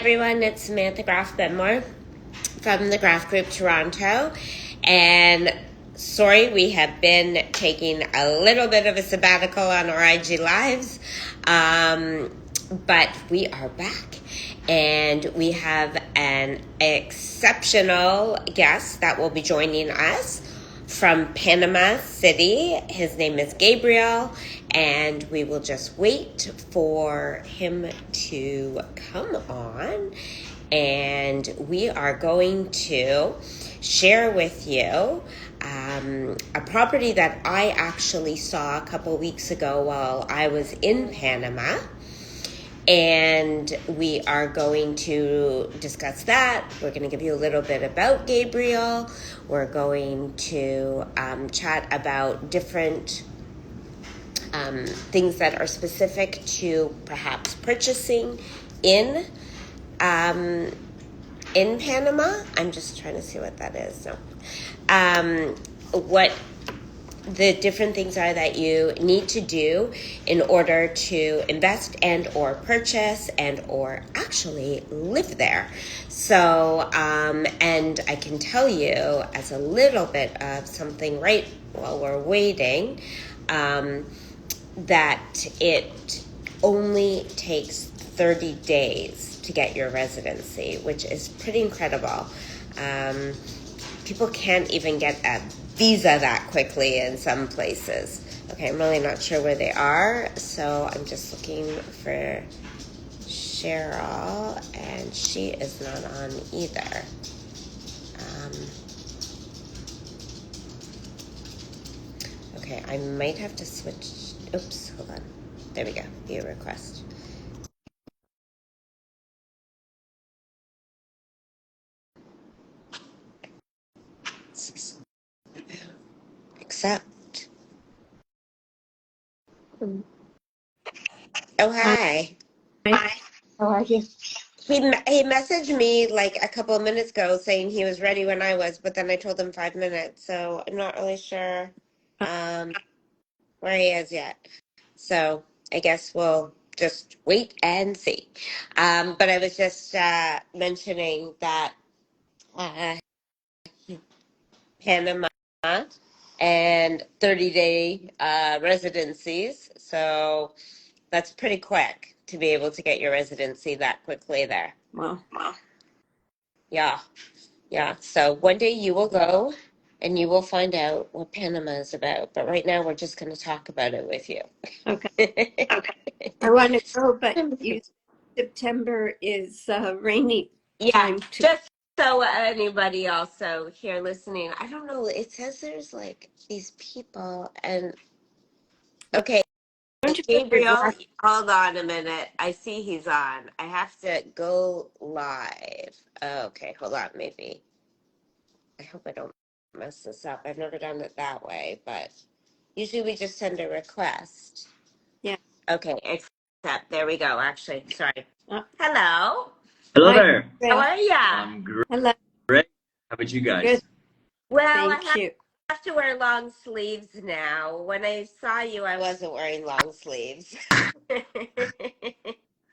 Everyone, it's Samantha Graff Benmore from the Graff Group Toronto, and sorry we have been taking a little bit of a sabbatical on our IG lives, but we are back, and we have an exceptional guest that will be joining us from Panama City. His name is Gabriel, and we will just wait for him to come on, and we are going to share with you a property that I actually saw a couple weeks ago while I was in Panama. And we are going to discuss that. We're going to give you a little bit about Gabriel. We're going to chat about different things that are specific to perhaps purchasing in Panama. I'm just trying to see what that is. No. What the different things are that you need to do in order to invest and or purchase and or actually live there. So, and I can tell you as a little bit of something right while we're waiting, that it only takes 30 days to get your residency, which is pretty incredible. People can't even get a visa that quickly in some places. Okay, I'm really not sure where they are, so I'm just looking for Cheryl, and she is not on either. Okay, I might have to switch. Oops, hold on. There we go. View request. Accept. Oh, hi. Hi. How are you? He messaged me like a couple of minutes ago saying he was ready when I was, but then I told him 5 minutes, so I'm not really sure where he is yet. So I guess we'll just wait and see. But I was just mentioning that Panama and 30-day residencies, so that's pretty quick to be able to get your residency that quickly there. Well, Yeah. Yeah, so one day you will go and you will find out what Panama is about. But right now we're just going to talk about it with you. okay. I want to go, but September is rainy Yeah, time too. just so anybody also here listening, I don't know, it says there's like these people and okay, Don't you put your Gabriel, glass? hold on a minute. I see he's on. I have to go live. Okay, hold on, maybe. I hope I don't mess this up. I've never done it that way, but usually we just send a request. Yeah. Okay, accept. There we go. Actually, sorry. Uh, Hello. Hello Hi, there. How Graff. are ya? I'm Hello. great. How about you guys? Good. Well, I Thank you. have to wear long sleeves now. When I saw you, I wasn't wearing long sleeves.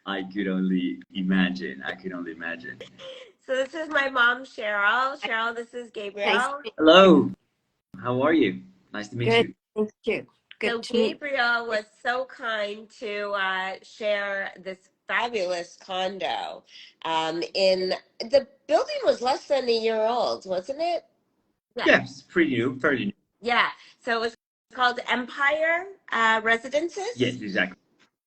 I could only imagine. I could only imagine. So this is my mom, Cheryl. Cheryl, this is Nice Gabriel. to meet Hello. How are you? Nice to you. meet Good. you. Thank you. Good So to meet Gabriel was so kind to share this fabulous condo. In the building was less than a year old, wasn't it? Yeah. Yes, pretty new, fairly new. Yeah. So it was called Empire Residences. Yes, exactly.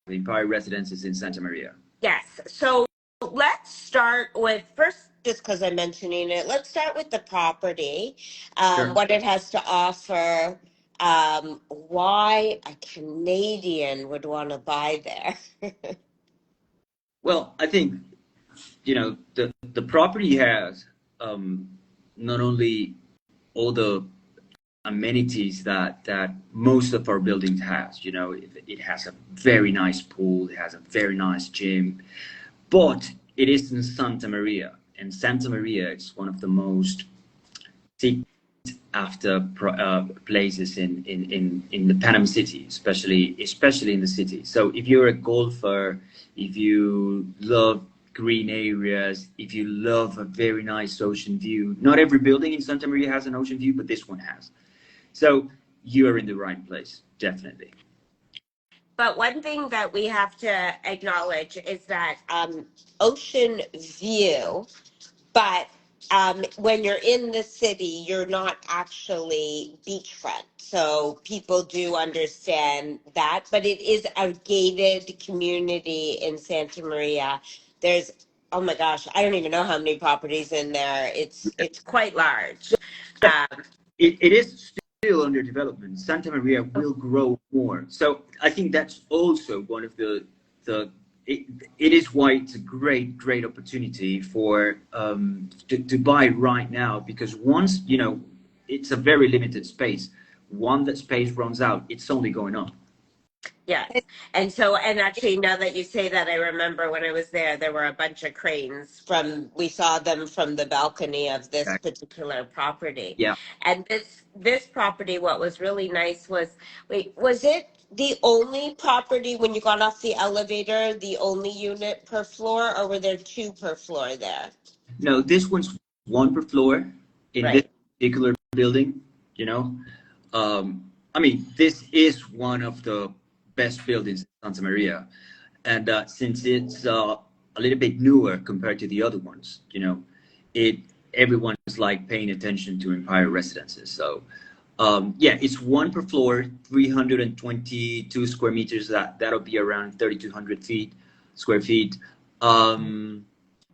The Empire Residences in Santa Maria. Yes. So let's start with first, just because I'm mentioning it, let's start with the property, Sure. what it has to offer, why a Canadian would want to buy there. Well, I think the property has not only all the amenities that most of our buildings has. It has a very nice pool. It has a very nice gym. But it is in Santa Maria, and Santa Maria is one of the most sought after places in the Panama City, especially in the city. So if you're a golfer, if you love green areas, if you love a very nice ocean view. Not every building in Santa Maria has an ocean view, but this one has. So you are in the right place, definitely. But one thing that we have to acknowledge is that ocean view, but when you're in the city, you're not actually beachfront. So people do understand that, but it is a gated community in Santa Maria. There's, oh my gosh, I don't even know how many properties in there. It's quite large. Um, It is still under development. Santa Maria will grow more. So I think that's also one of the it, it is why it's a great opportunity for to buy right now, because once it's a very limited space. Once that space runs out, it's only going up. Yes. And so, and actually, now that you say that, I remember when I was there, there were a bunch of cranes we saw them from the balcony of this particular property. Yeah. And this property, what was really nice was, wait, was it the only property when you got off the elevator, the only unit per floor, or were there two per floor there? No, this one's one per floor in this Right. particular building, you know. I mean, this is one of the best buildings in Santa Maria. And since it's a little bit newer compared to the other ones, it everyone is like paying attention to Empire residences. So yeah, it's one per floor, 322 square meters. That'll be around 3,200 square feet. And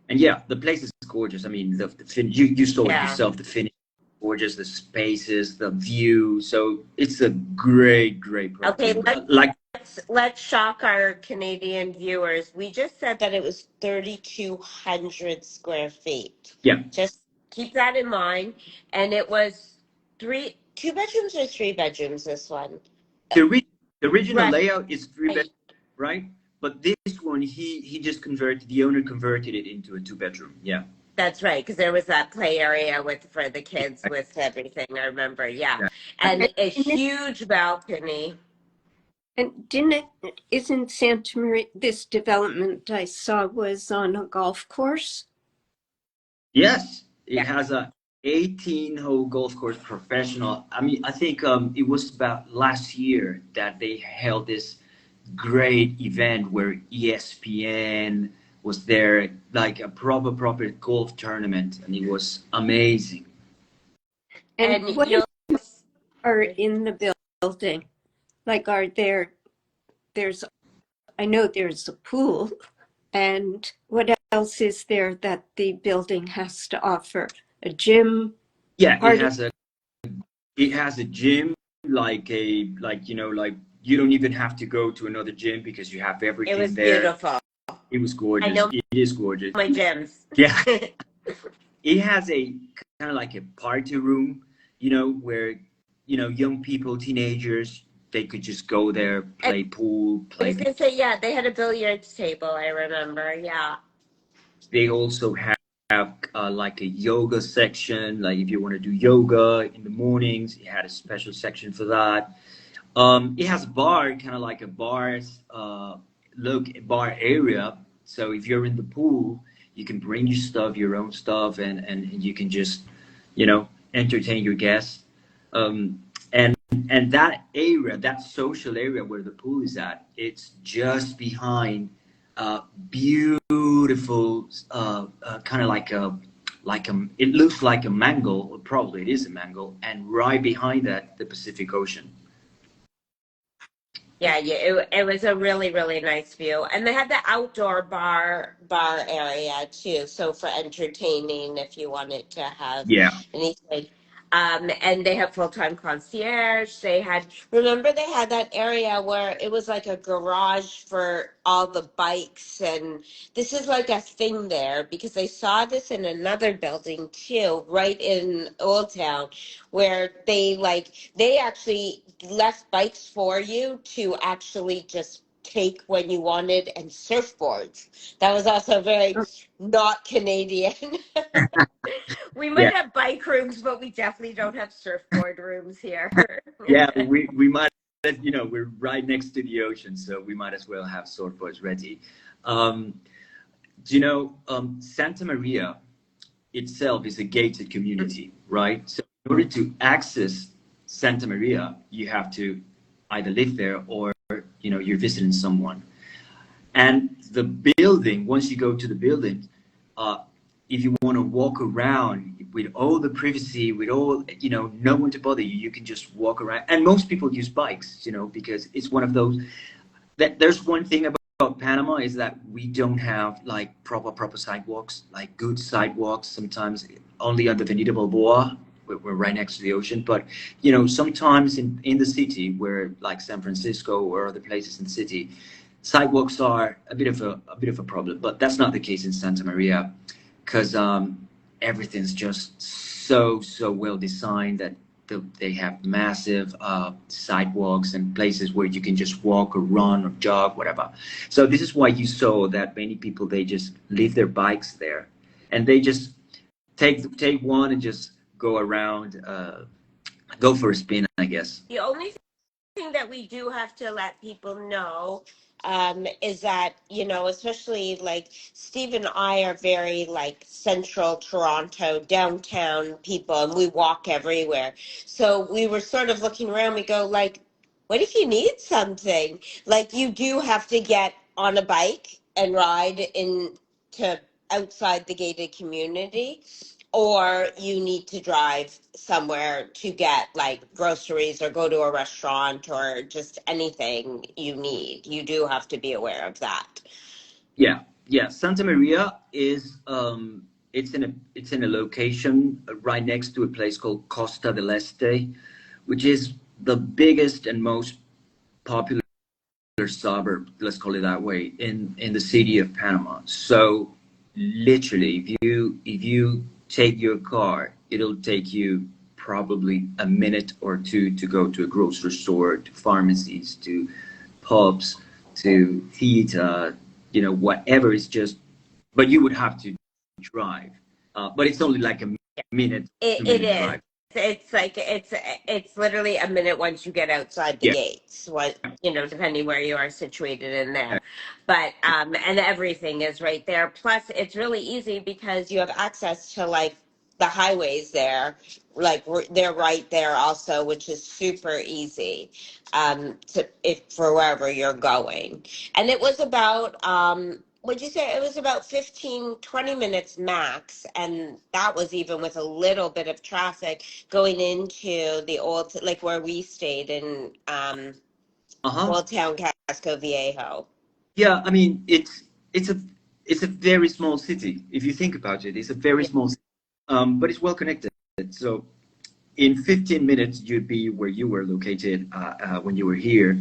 yeah, the place is gorgeous. I mean, you saw it yourself. The finish, gorgeous. The spaces, the view. So it's a great property. Okay, let's shock our Canadian viewers. We just said that it was 3,200 square feet. Yeah. Just keep that in mind. And it was two bedrooms or three bedrooms, this one? The original Right. layout is three bedrooms, right? But this one, he just the owner converted it into a 2 bedroom. Yeah. That's right, because there was that play area for the kids with everything. I remember, yeah. And a huge balcony. And isn't Santa Maria, this development I saw was on a golf course? Yes, it has a 18-hole golf course, professional. I mean, I think it was about last year that they held this great event where ESPN was there, like a proper golf tournament, and it was amazing. And what are in the building? Like, I know there's a pool, and what else is there that the building has to offer? A gym? Yeah, it has a gym, like you don't even have to go to another gym because you have everything there. It was beautiful. It was gorgeous. It is gorgeous. My gyms. Yeah. It has a kind of like a party room, where, young people, teenagers, they could just go there, play pool, play. I was going to say, yeah, they had a billiards table, I remember, yeah. They also have like a yoga section, like if you want to do yoga in the mornings, it had a special section for that. It has a bar, kind of like a bar area. So if you're in the pool, you can bring your own stuff, and you can just, entertain your guests. And that area, that social area where the pool is at, it's just behind beautiful, kind of like it looks like a mango, or probably it is a mango, and right behind that, the Pacific Ocean. Yeah, it was a really nice view, and they had the outdoor bar area too, so for entertaining if you wanted to have anything. And they have full-time concierge. They had that area where it was like a garage for all the bikes, and this is like a thing there because they saw this in another building too, right in Old Town, where they actually left bikes for you to actually just take when you wanted, and surfboards. That was also very not Canadian. We might have bike rooms, but we definitely don't have surfboard rooms here. Yeah, we might, we're right next to the ocean, so we might as well have surfboards ready. you know, Santa Maria itself is a gated community, right? So in order to access Santa Maria, you have to either live there or you're visiting someone. And the building, once you go to the building, uh, if you want to walk around with all the privacy, with all, no one to bother you, you can just walk around. And most people use bikes, because it's one of those that there's one thing about Panama is that we don't have like proper sidewalks, like good sidewalks. Sometimes only on the Avenida Balboa, we're right next to the ocean. But sometimes in the city, where like San Francisco or other places in the city, sidewalks are a bit of a problem. But that's not the case in Santa Maria, because everything's just so well designed that they have massive sidewalks and places where you can just walk or run or jog, whatever. So this is why you saw that many people, they just leave their bikes there, and they just take one and just go around, go for a spin, I guess. The only thing that we do have to let people know is that, especially like Steve and I are very like central Toronto, downtown people, and we walk everywhere. So we were sort of looking around, we go like, what if you need something? Like you do have to get on a bike and ride in to outside the gated community, or you need to drive somewhere to get like groceries or go to a restaurant or just anything you need. You do have to be aware of that. Yeah. Santa Maria is it's in a location right next to a place called Costa del Este, which is the biggest and most popular suburb, let's call it that way, in the city of Panama. So literally, if you take your car, it'll take you probably a minute or two to go to a grocery store, to pharmacies, to pubs, to theater, whatever. It's just, but you would have to drive. But it's only like a minute, two It minute is. drive. It's like it's literally a minute once you get outside the Yeah. gates. What depending where you are situated in there, but and everything is right there. Plus, it's really easy because you have access to like the highways there. Like they're right there also, which is super easy to if for wherever you're going. And it was about would you say it was about 15-20 minutes max, and that was even with a little bit of traffic going into the old, like where we stayed in Uh-huh. Old Town Casco Viejo. Yeah, I mean, it's a very small city. If you think about it, it's a very Yeah. small city, but it's well connected. So in 15 minutes, you'd be where you were located when you were here.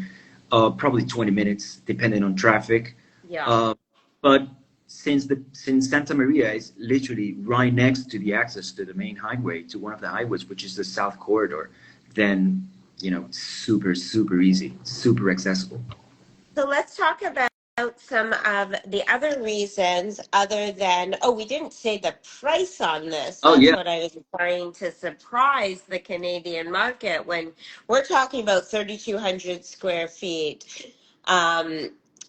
Probably 20 minutes, depending on traffic. Yeah. Uh, but since Santa Maria is literally right next to the access to the main highway, to one of the highways, which is the South Corridor, then it's super easy, super accessible. So let's talk about some of the other reasons other than, oh, we didn't say the price on this. Oh That's yeah. what I was trying to surprise the Canadian market when we're talking about 3,200 square feet,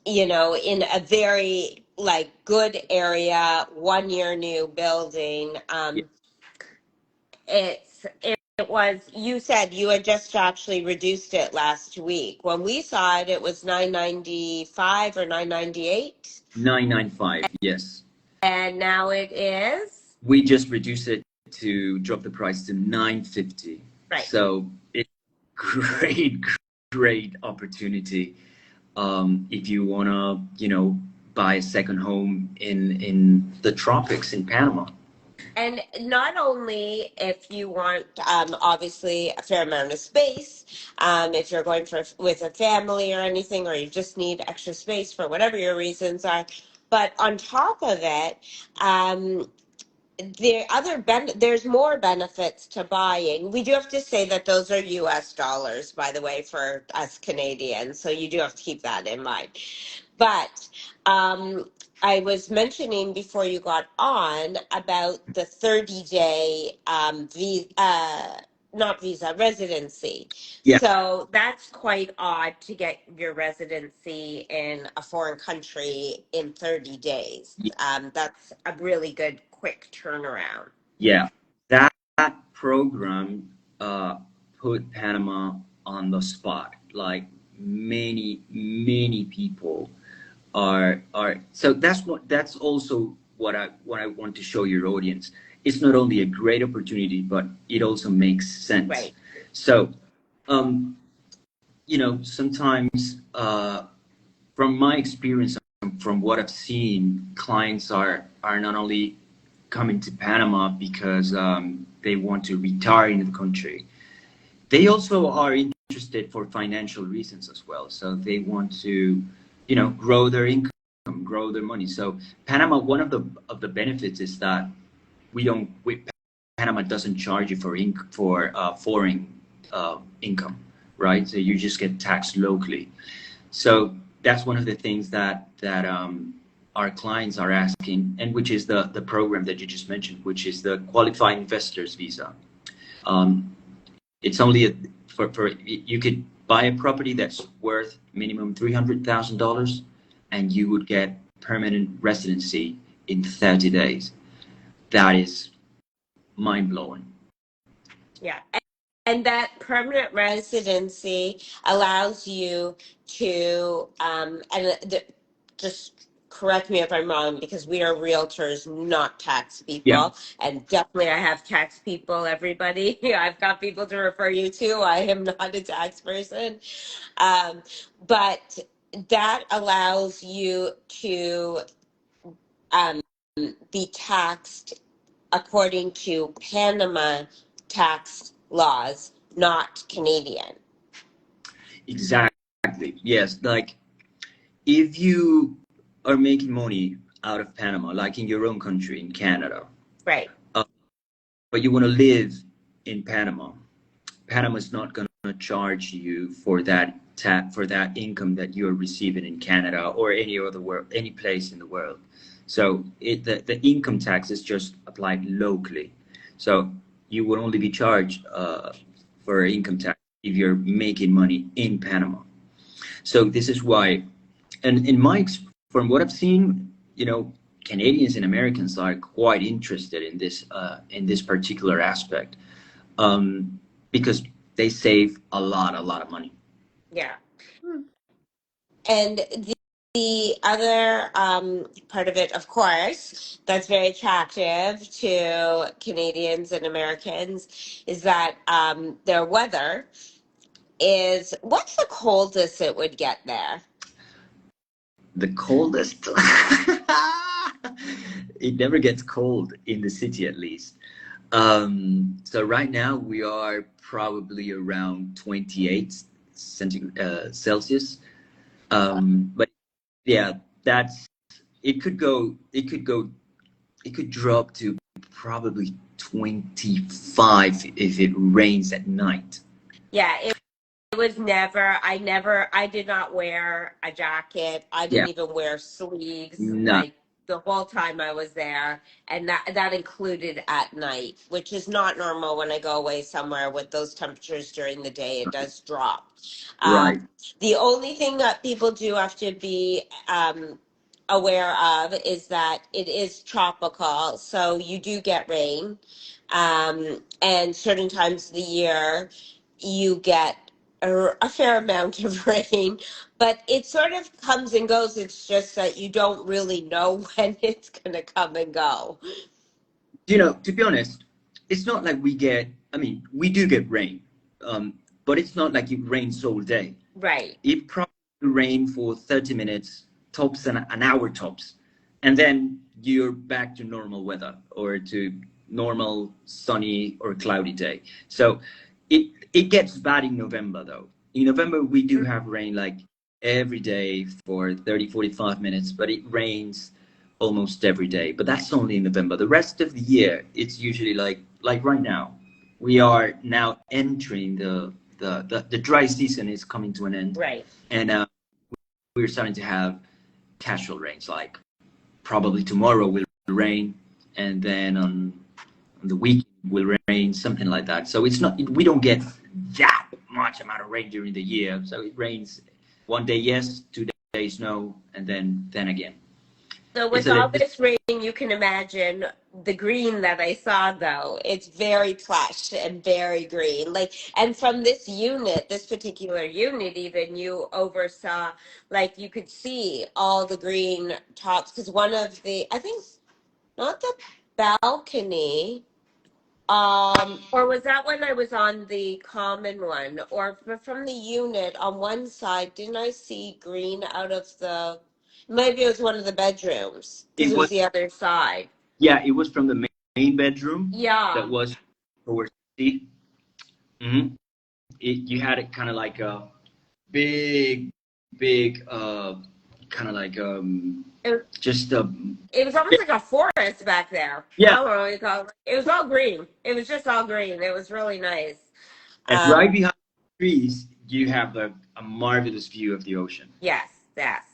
in a very like good area, 1 year new building. It was, you said you had just actually reduced it last week. When we saw it, it was 995 or 998, 995, yes. and now it is We just reduced it to drop the price to 950. right. So it's great, great opportunity if you wanna, buy a second home in the tropics in Panama. And not only if you want, obviously, a fair amount of space, if you're going for with a family or anything, or you just need extra space for whatever your reasons are, but on top of it, um, there's more benefits to buying. We do have to say that those are US dollars, by the way, for us Canadians. So you do have to keep that in mind. But I was mentioning before you got on about the 30-day not visa, residency. Yeah, So that's quite odd to get your residency in a foreign country in 30 days. That's a really good quick turnaround. yeah. That program put Panama on the spot. Like many people are. So that's also what I want to show your audience. It's not only a great opportunity, but it also makes sense. Right. So, sometimes from my experience, from what I've seen, clients are not only coming to Panama because they want to retire in the country. They also are interested for financial reasons as well. So they want to, grow their income, grow their money. So Panama, one of the benefits is that Panama doesn't charge you for foreign income, right? So you just get taxed locally. So that's one of the things that our clients are asking, and which is the program that you just mentioned, which is the qualified investors visa. Um, it's only for you could buy a property that's worth minimum $300,000, and you would get permanent residency in 30 days. That is mind blowing. Yeah. And that permanent residency allows you to, just correct me if I'm wrong, because we are realtors, not tax Yeah. people. And definitely I have tax people, everybody. I've got people to refer you to. I am not a tax person. Um, but that allows you to um, be taxed according to Panama tax laws, not Canadian. Exactly. Yes. Like if you are making money out of Panama, like in your own country, in Canada, Right. uh, but you want to live in Panama, Panama is not going to charge you for that income that you're receiving in Canada or any place in the world. So the income tax is just applied locally. So you will only be charged for income tax if you're making money in Panama. So this is why, and from what I've seen, Canadians and Americans are quite interested in this particular aspect, because they save a lot of money. Yeah. And the other part of it, of course, that's very attractive to Canadians and Americans is that their weather is what's the coldest it would get there? The coldest. It never gets cold in the city, at least. So right now we are probably around 28 Celsius. But yeah, that's it could drop to probably 25 if it rains at night. Yeah, it was I did not wear a jacket. I Yeah, didn't even wear sleeves no, like the whole time I was there. And that included at night, which is not normal when I go away somewhere with those temperatures during the day. It does drop. right. The only thing that people do have to be aware of is that it is tropical, so you do get rain. And certain times of the year, you get a fair amount of rain, but it sort of comes and goes. It's just that you don't really know when it's going to come and go. To be honest, it's not like I mean, we do get rain, but it's not like it rains all day. Right. It probably rain for 30 minutes, tops an hour tops. And then you're back to normal weather or to normal sunny or cloudy day. So it gets bad in November though. In November, we do have rain like every day for 30, 45 minutes, but it rains almost every day. But that's only in November. The rest of the year, it's usually like right now. We are now entering the dry season is coming to an end, Right. and we're starting to have casual rains. Like probably tomorrow will rain, and then on the weekend will rain, something like that. So it's not, we don't get that much amount of rain during the year. So it rains one day yes, 2 days no, and then again. So It's with a all this rain, you can imagine the green that I saw though. It's very plush and very green. Like, and from this unit, this particular unit, even you oversaw, like you could see all the green tops. Because one of the, I think, not the balcony, or was that when I was on the common one? Or from the unit on one side, didn't I see green out of the, maybe it was one of the bedrooms because it it was was the other side. yeah, it was from the main bedroom that Yeah. was towards the sea. Hmm. You had it kind of like a big, big, kind of like It, just it was almost like a forest back there. I yeah, don't know what you call it. It was all green. It was just all green. It was really nice. and Um, right behind the trees you have a marvelous view of the ocean. Yes, that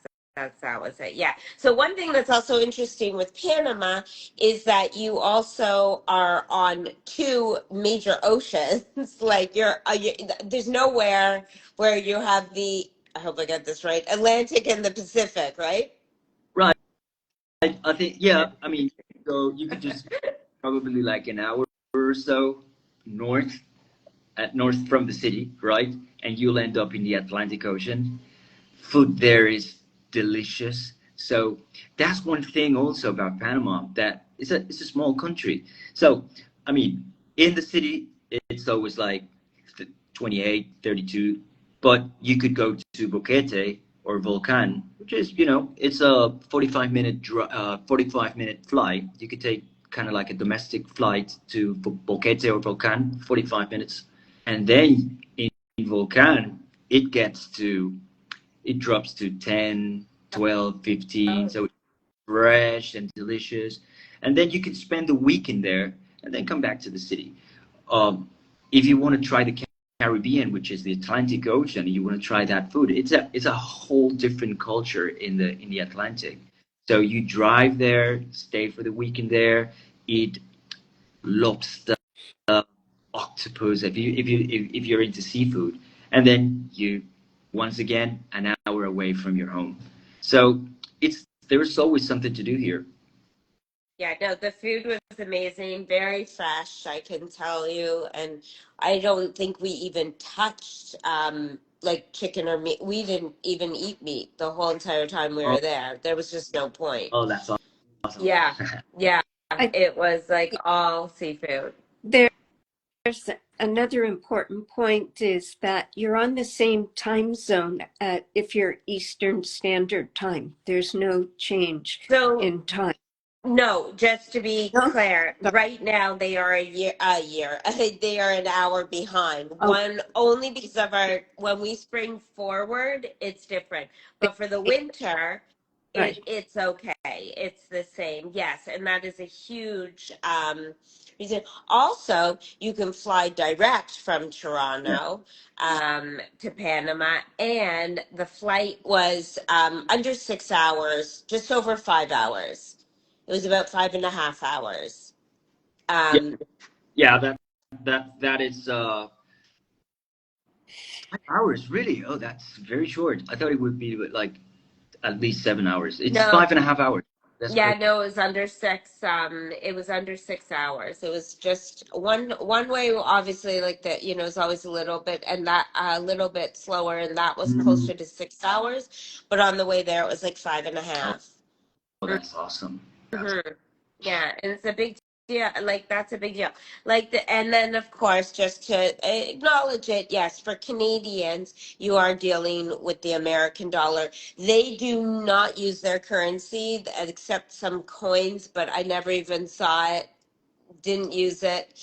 was it. Yeah. So one thing that's also interesting with Panama is that you also are on two major oceans. Like there's nowhere where you have the, I hope I got this right, Atlantic and the Pacific, right? Right. I think yeah. I mean, so you could just probably like an hour or so north north from the city, right? And you'll end up in the Atlantic Ocean. Food there is delicious. So that's one thing also about Panama that it's a small country. So I mean, in the city it's always like 28, 32, but you could go to Boquete or Volcan, which is it's a 45-minute flight. You could take kind of like a domestic flight to Boquete or Volcan, 45 minutes, and then in Volcan it drops to 10, 12, 15. Oh, So it's fresh and delicious. And then you can spend the weekend there and then come back to the city. If you want to try the Caribbean, which is the Atlantic Ocean, you want to try that food. It's a whole different culture in the Atlantic. So you drive there, stay for the weekend there, eat lobster, octopus if you're into seafood, and then you once again an hour away from your home. So it's there's always something to do here. yeah, no, the food was amazing, very fresh, I can tell you. And I don't think we even touched like chicken or meat. We didn't even eat meat the whole entire time we Oh, were there. There was just no point. oh, that's awesome. Yeah, yeah. I It was like all seafood. there's another important point is that you're on the same time zone if you're Eastern Standard Time. There's no change So in time. no, just to be No? clear, right now they are a year. They are an hour behind. Oh, One only because of our when we spring forward, it's different. But for the winter, right. it's okay. It's the same. Yes, and that is a huge reason. Also, you can fly direct from Yeah, Toronto to Panama, and the flight was under 6 hours, just over 5 hours. It was about 5.5 hours. yeah, Um, yeah. That is 5 hours really. Oh, that's very short. I thought it would be like at least 7 hours. It's no, 5.5 hours. That's yeah, great. no, it was under six. It was under 6 hours. It was just one way. Obviously, like that, is always a little bit, and that a little bit slower, and that was Mm. closer to 6 hours. But on the way there, it was like five and a Oh, half. that's awesome. That's Mm-hmm. Yeah, and it's a big deal. Like that's a big deal. Like and then of course, just to acknowledge it, yes, for Canadians, you are dealing with the American dollar. They do not use their currency except some coins, but I never even saw it. Didn't use it.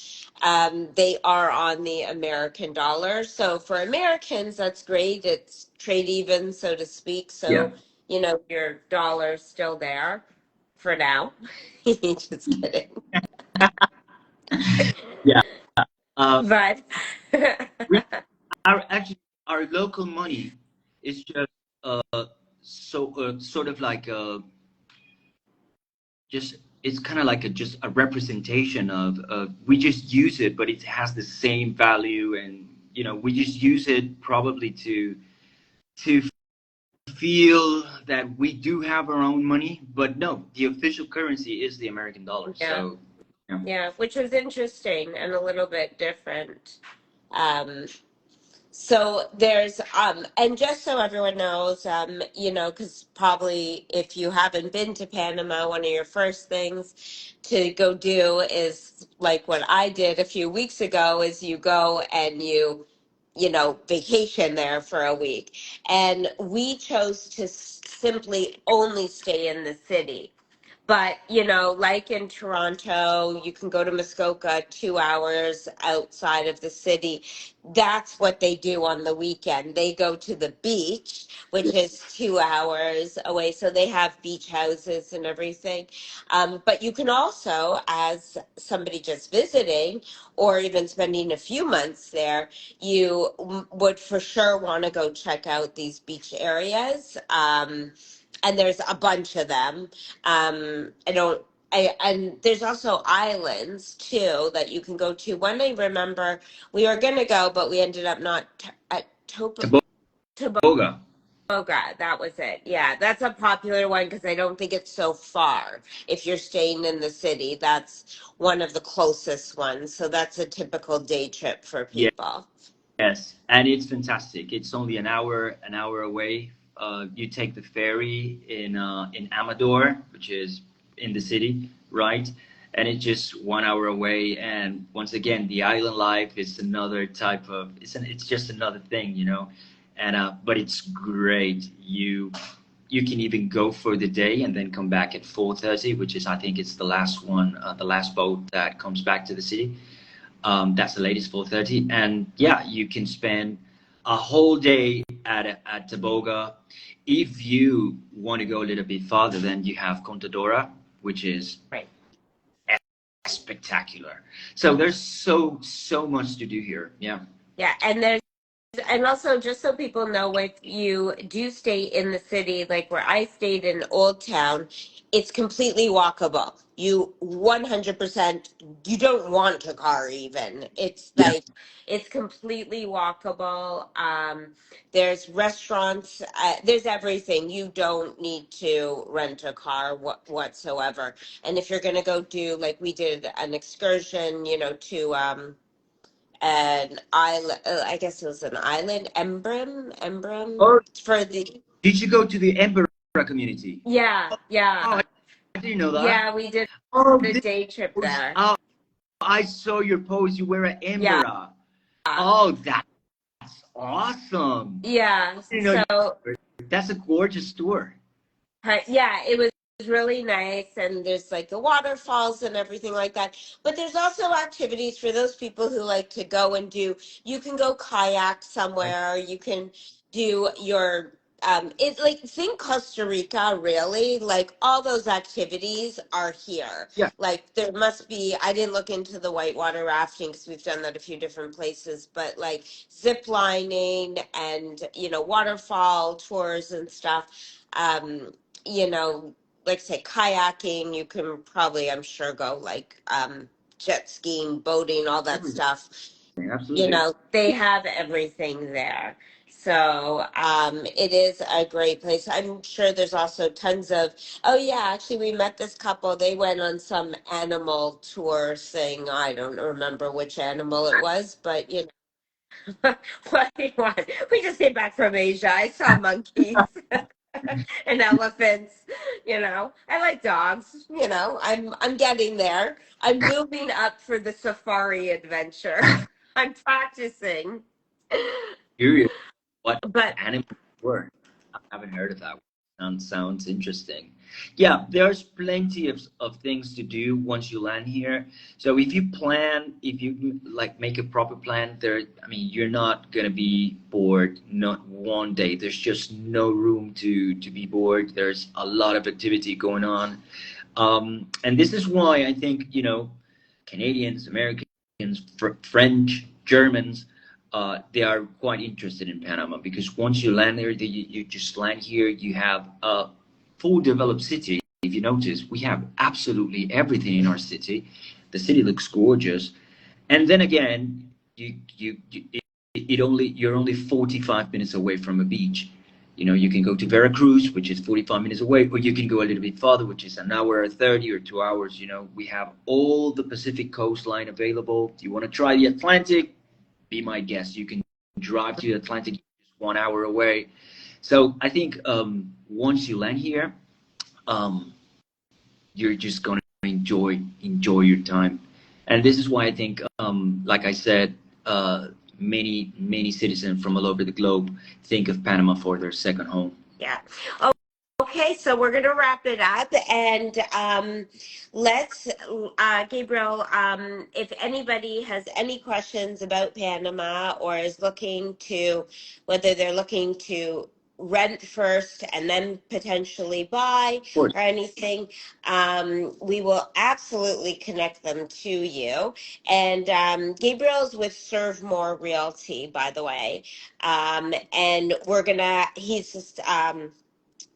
They are on the American dollar. So for Americans, that's great. It's trade even, so to speak. yeah. So, your dollar's still there for now. Just kidding. Yeah. Uh, But we, actually our local money is just sort of like just it's kind of like just a representation of we just use it, but it has the same value, and you know, we just use it probably to feel that we do have our own money, but no, the official currency is the American dollar. Yeah. So yeah. Yeah, which was interesting and a little bit different. Um, So there's and just so everyone knows, you know, because probably if you haven't been to Panama, one of your first things to go do is like what I did a few weeks ago is you go and you know, vacation there for a week. And we chose to simply only stay in the city. But, you know, like in Toronto, you can go to Muskoka 2 hours outside of the city. That's what they do on the weekend. They go to the beach, which is 2 hours away. So they have beach houses and everything. But you can also, as somebody just visiting or even spending a few months there, you would for sure want to go check out these beach areas. And there's a bunch of them. I don't. And there's also islands too that you can go to. One I remember we were gonna go, but we ended up not at Toboga. Toboga. That was it. Yeah, that's a popular one because I don't think it's so far. If you're staying in the city, that's one of the closest ones. So that's a typical day trip for Yeah. people. Yes, and it's fantastic. It's only an hour away. You take the ferry in Amador, which is in the city, right? And it's just 1 hour away. And once again, the island life is another type of it's just another thing, you know. And but it's great. You can even go for the day and then come back at 4:30, which is I think it's the last one, the last boat that comes back to the city. That's the latest 4:30, and yeah, you can spend a whole day at Taboga. If you want to go a little bit farther, then you have Contadora, which is Right. spectacular. So there's so much to do here. Yeah. Yeah, and also, just so people know, if you do stay in the city, like where I stayed in Old Town, it's completely walkable. You 100%, you don't want a car even. It's Yeah. like, it's completely walkable. There's restaurants, there's everything. You don't need to rent a car whatsoever. And if you're going to go do, like we did an excursion, you know, to, an island. I guess it was an island, Embrim Or for the. did you go to the Embera community? Yeah, Oh, yeah, I didn't know that. yeah. We did Oh, a this day trip was, there. oh, I saw your post. You were at Yeah, Embera. Oh, that's awesome. yeah. You know, So that's a gorgeous tour. yeah, it was really nice, and there's like the waterfalls and everything like that. But there's also activities for those people who like to go and do. You can go kayak somewhere. You can do your it's like think Costa Rica really, like all those activities are here. Yeah. Like there must be, I didn't look into the whitewater rafting because we've done that a few different places, but like zip lining and you know waterfall tours and stuff. You know, like say kayaking, you can probably, I'm sure, go like jet skiing, boating, all that Everything. stuff. You Absolutely. know, they have everything there. So it is a great place. I'm sure there's also tons of, oh yeah, actually we met this couple. They went on some animal tour thing. I don't remember which animal it was, but you know, what do you want? We just came back from Asia. I saw monkeys and elephants. You know, I like dogs. You know, I'm getting there. I'm moving up for the safari adventure. I'm practicing. Curious what But animals were. I haven't heard of that. Sounds interesting. Yeah, there's plenty of things to do once you land here. So if you like make a proper plan, I mean, you're not gonna be bored. Not one day. There's just no room to be bored. There's a lot of activity going on. And this is why I think, you know, Canadians, Americans, French, Germans, they are quite interested in Panama because once you land there, you just land here, you have a full developed city if you notice, we have absolutely everything in our city. The city looks gorgeous. And then again, you're only 45 minutes away from a beach. You know, you can go to Veracruz, which is 45 minutes away, or you can go a little bit farther, which is an hour 30 or 2 hours. You know, we have all the Pacific coastline available. If you want to try the Atlantic, be my guest. You can drive to the Atlantic just 1 hour away. So I think once you land here, um, you're just going to enjoy your time. And this is why I think, like I said, many citizens from all over the globe think of Panama for their second home. Yeah. Oh, okay, so we're going to wrap it up, and let's, Gabriel, if anybody has any questions about Panama or is looking to, whether they're looking to rent first and then potentially buy Of course. or anything, we will absolutely connect them to you. And Gabriel's with Serve More Realty, by the way. And he's just,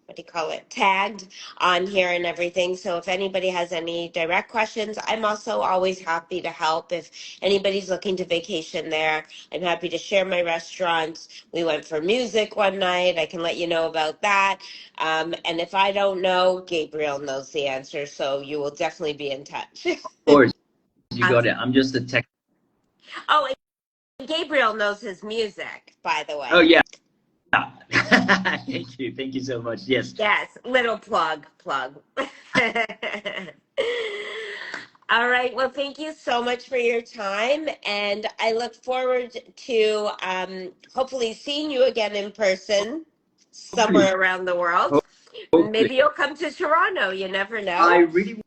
what do you call it, tagged on here and everything. So if anybody has any direct questions, I'm also always happy to help. If anybody's looking to vacation there, I'm happy to share my restaurants. We went for music one night. I can let you know about that. And if I don't know, Gabriel knows the answer. So you will definitely be in touch. Of course, you got it. I'm just a tech. Oh, and Gabriel knows his music, by the way. Oh, yeah. Thank you so much. Yes. Yes, little plug. All right. Well, thank you so much for your time, and I look forward to hopefully seeing you again in person Hopefully, somewhere around the world. hopefully. Maybe you'll come to Toronto. You never I know. really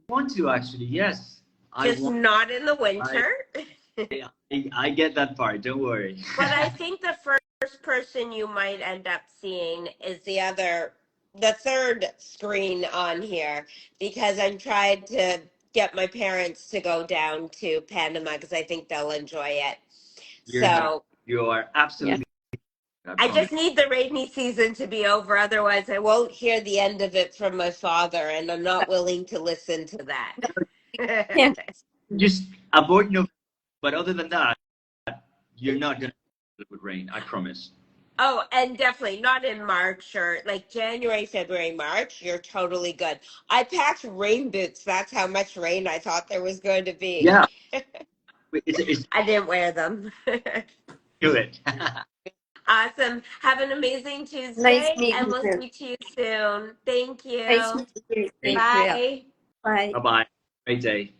want to actually. Yes. Just not in the winter. I get that part. Don't worry. But I think the first person you might end up seeing is the third screen on here, because I'm trying to get my parents to go down to Panama because I think they'll enjoy it. So You are Yeah. absolutely. I just need the rainy season to be over. Otherwise, I won't hear the end of it from my father, and I'm not willing to listen to that. Yeah. Just avoid no. But other than that, you're not gonna deal with rain. I promise. Oh, and definitely not in March or like January, February, March. You're totally good. I packed rain boots. That's how much rain I thought there was going to be. Yeah. It's I didn't wear them. do it. Awesome. Have an amazing Nice Tuesday, meeting and we'll you. speak to you soon. Thank Nice you. meeting you. Thank you. Bye. Bye. Bye bye. Great day.